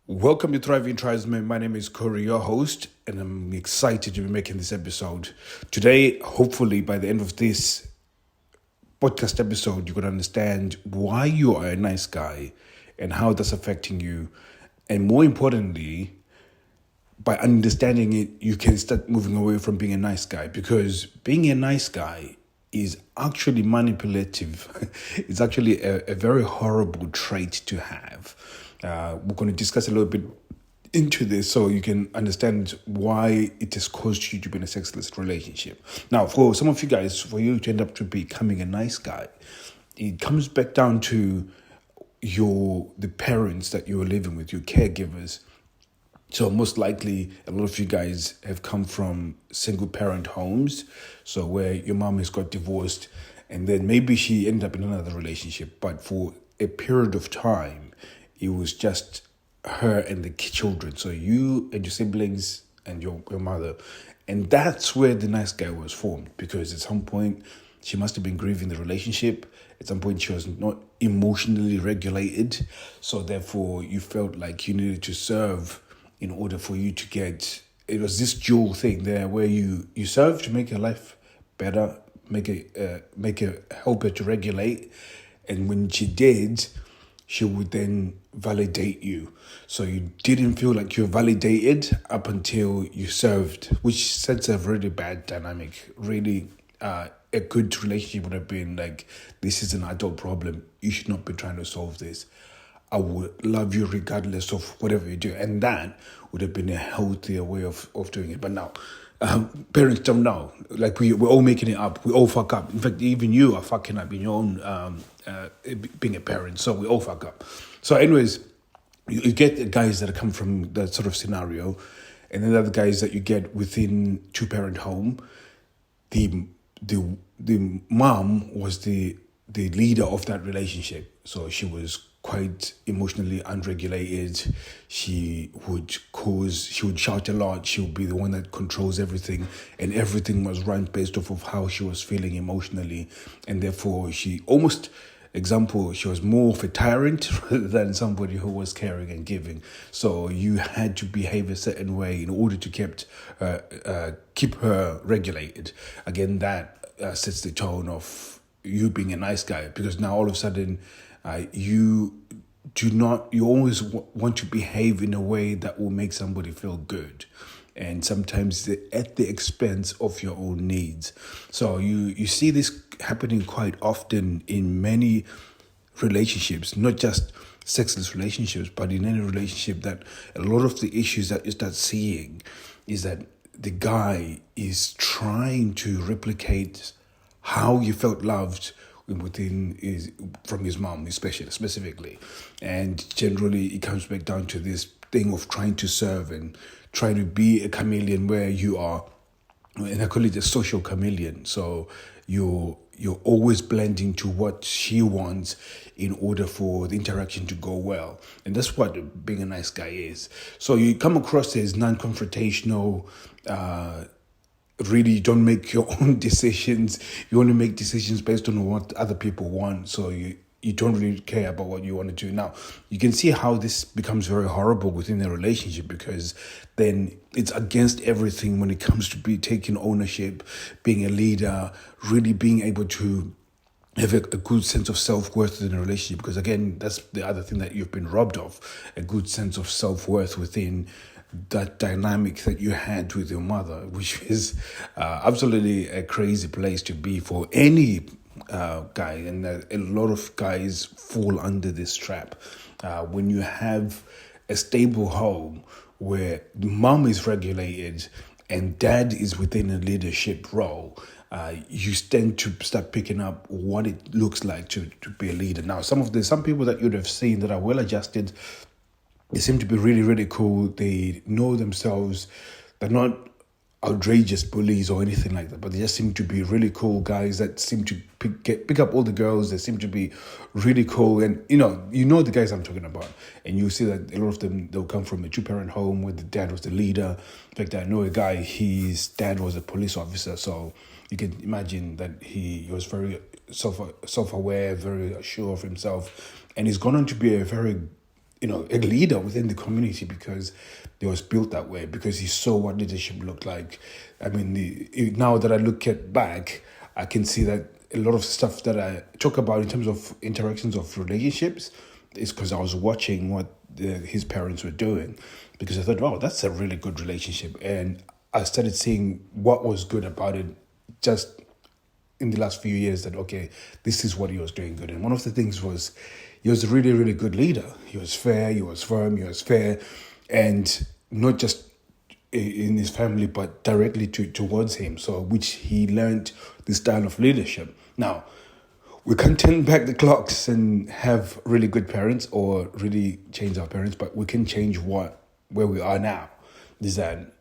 Welcome to Thriving Tribesmen. My name is Kuri, your host, and I'm excited to be making this episode. Today, hopefully, by the end of this podcast episode, you can understand why you are a nice guy and how that's affecting you. And more importantly, by understanding it, you can start moving away from being a nice guy, because being a nice guy is actually manipulative. It's actually a very horrible trait to have. We're going to discuss a little bit into this so you can understand why it has caused you to be in a sexless relationship. Now, for some of you guys, for you to end up to becoming a nice guy, it comes back down to the parents that you are living with, your caregivers. So most likely, a lot of you guys have come from single parent homes, so where your mom has got divorced, and then maybe she ended up in another relationship, but for a period of time, it was just her and the children. So you and your siblings and your mother. And that's where the nice guy was formed, because at some point she must have been grieving the relationship. At some point she was not emotionally regulated. So therefore you felt like you needed to serve in order for you to get, it was this dual thing there where you serve to make your life better, help her to regulate. And when she did, she would then validate you. So you didn't feel like you were validated up until you served, which sets a really bad dynamic. Really, a good relationship would have been like, this is an adult problem. You should not be trying to solve this. I would love you regardless of whatever you do. And that would have been a healthier way of doing it. But now, parents don't know. Like we're all making it up. We all fuck up. In fact, even you are fucking up in your own being a parent. So we all fuck up. So anyways, you get the guys that come from that sort of scenario, and then the other guys that you get within two-parent home. The mom was the leader of that relationship. So she was quite emotionally unregulated. She would shout a lot. She would be the one that controls everything, and everything was run based off of how she was feeling emotionally. And therefore she was more of a tyrant than somebody who was caring and giving. So you had to behave a certain way in order to keep her regulated. Again, that sets the tone of you being a nice guy, because now all of a sudden you always want to behave in a way that will make somebody feel good, and sometimes at the expense of your own needs. So you see this happening quite often in many relationships, not just sexless relationships, but in any relationship. That a lot of the issues that you start seeing is that the guy is trying to replicate how you felt loved from his mom, especially specifically. And generally it comes back down to this thing of trying to serve and trying to be a chameleon, where you are, and I call it a social chameleon. So you're always blending to what she wants in order for the interaction to go well. And that's what being a nice guy is. So you come across as non-confrontational, really don't make your own decisions. You only make decisions based on what other people want. So you don't really care about what you want to do. Now, you can see how this becomes very horrible within a relationship, because then it's against everything when it comes to taking ownership, being a leader, really being able to have a good sense of self-worth in a relationship. Because again, that's the other thing that you've been robbed of, a good sense of self-worth within that dynamic that you had with your mother, which is absolutely a crazy place to be for any guy. And a lot of guys fall under this trap. When you have a stable home where mom is regulated and dad is within a leadership role, you tend to start picking up what it looks like to be a leader. Now, some people that you'd have seen that are well adjusted, they seem to be really, really cool. They know themselves. They're not outrageous bullies or anything like that, but they just seem to be really cool guys that seem to pick up all the girls. They seem to be really cool. And, you know the guys I'm talking about. And you see that a lot of them, they'll come from a two-parent home where the dad was the leader. In fact, I know a guy, his dad was a police officer. So you can imagine that he was very self-aware, very sure of himself. And he's gone on to be a very a leader within the community because he was built that way, because he saw what leadership looked like. I mean, now that I look at back, I can see that a lot of stuff that I talk about in terms of interactions of relationships is because I was watching what his parents were doing, because I thought, wow, that's a really good relationship. And I started seeing what was good about it just in the last few years, that, okay, this is what he was doing good. And one of the things was, he was a really, really good leader. He was fair, he was firm, he was fair, and not just in his family, but directly towards him. So, which he learned this style of leadership. Now, we can't turn back the clocks and have really good parents or really change our parents, but we can change where we are now. Is that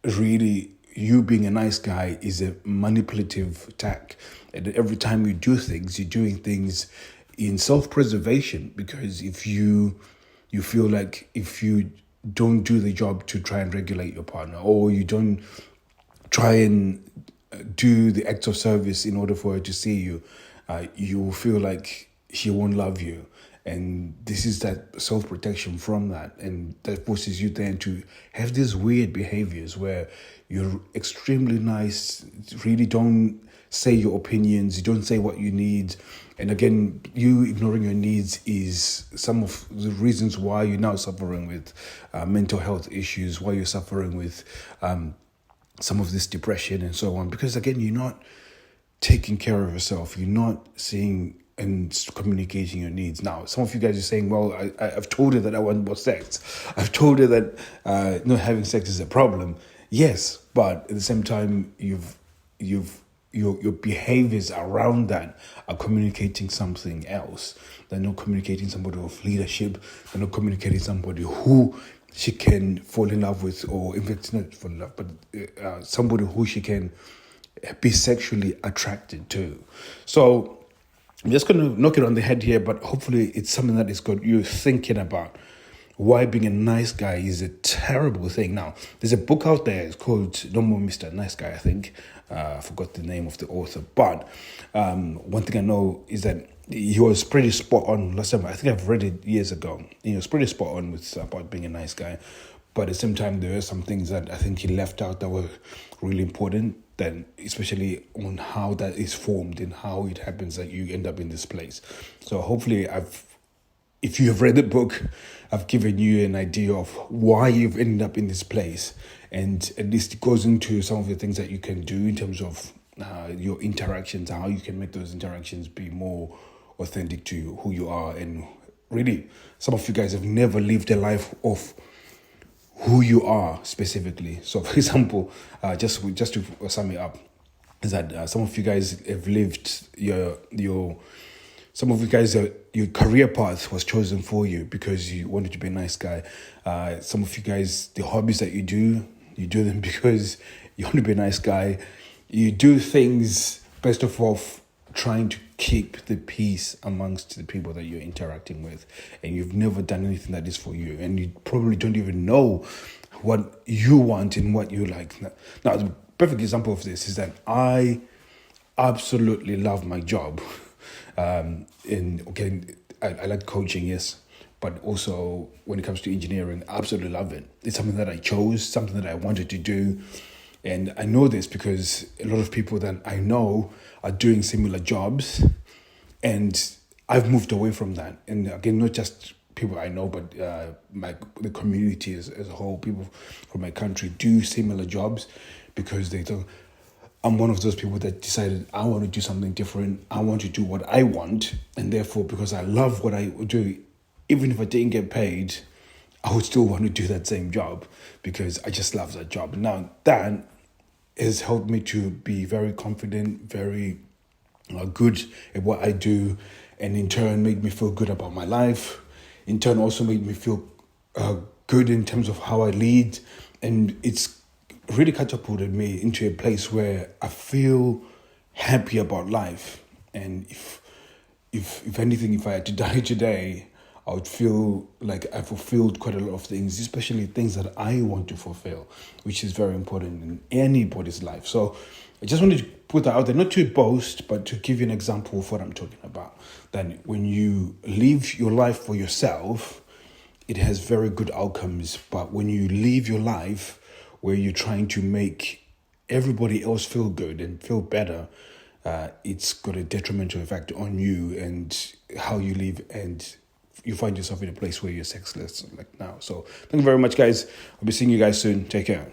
really, you being a nice guy is a manipulative tack. And every time you do things, you're doing things in self-preservation, because if you feel like if you don't do the job to try and regulate your partner, or you don't try and do the acts of service in order for her to see you, you feel like she won't love you. And this is that self-protection from that. And that forces you then to have these weird behaviors where you're extremely nice, really don't say your opinions, you don't say what you need. And again, you ignoring your needs is some of the reasons why you're now suffering with mental health issues, why you're suffering with some of this depression and so on. Because again, you're not taking care of yourself. You're not seeing and communicating your needs. Now, some of you guys are saying, well, I've told her that I want more sex. I've told her that not having sex is a problem. Yes, but at the same time, your behaviors around that are communicating something else. They're not communicating somebody of leadership. They're not communicating somebody who she can fall in love with, or in fact, not fall in love, but somebody who she can be sexually attracted to. So I'm just going to knock it on the head here, but hopefully it's something that has got you thinking about why being a nice guy is a terrible thing. Now, there's a book out there, it's called No More Mr. Nice Guy, I think. I forgot the name of the author. But one thing I know is that he was pretty spot on last time. I think I've read it years ago. He was pretty spot on about being a nice guy. But at the same time, there are some things that I think he left out that were really important, then especially on how that is formed and how it happens that you end up in this place. So hopefully if you have read the book, I've given you an idea of why you've ended up in this place. And at least it goes into some of the things that you can do in terms of your interactions, how you can make those interactions be more authentic to who you are. And really, some of you guys have never lived a life of who you are specifically. So, for example, just to sum it up, is that some of you guys have lived some of you guys, your career path was chosen for you because you wanted to be a nice guy. Some of you guys, the hobbies that you do them because you want to be a nice guy. You do things based off of trying to keep the peace amongst the people that you're interacting with, and you've never done anything that is for you, and you probably don't even know what you want and what you like. Now, the perfect example of this is that I absolutely love my job. I like coaching, yes, but also when it comes to engineering, I absolutely love it. It's something that I chose, something that I wanted to do. And I know this because a lot of people that I know are doing similar jobs, and I've moved away from that. And again, not just people I know, but the community as a whole, people from my country do similar jobs because they don't. I'm one of those people that decided I want to do something different. I want to do what I want. And therefore, because I love what I do, even if I didn't get paid, I would still want to do that same job because I just love that job. Now, that has helped me to be very confident, very good at what I do, and in turn made me feel good about my life. In turn also made me feel good in terms of how I lead. And it's really catapulted me into a place where I feel happy about life. And if anything, if I had to die today, I would feel like I fulfilled quite a lot of things, especially things that I want to fulfill, which is very important in anybody's life. So I just wanted to put that out there, not to boast, but to give you an example of what I'm talking about. That when you live your life for yourself, it has very good outcomes. But when you live your life where you're trying to make everybody else feel good and feel better, it's got a detrimental effect on you and how you live, and you find yourself in a place where you're sexless like now. So thank you very much, guys. I'll be seeing you guys soon. Take care.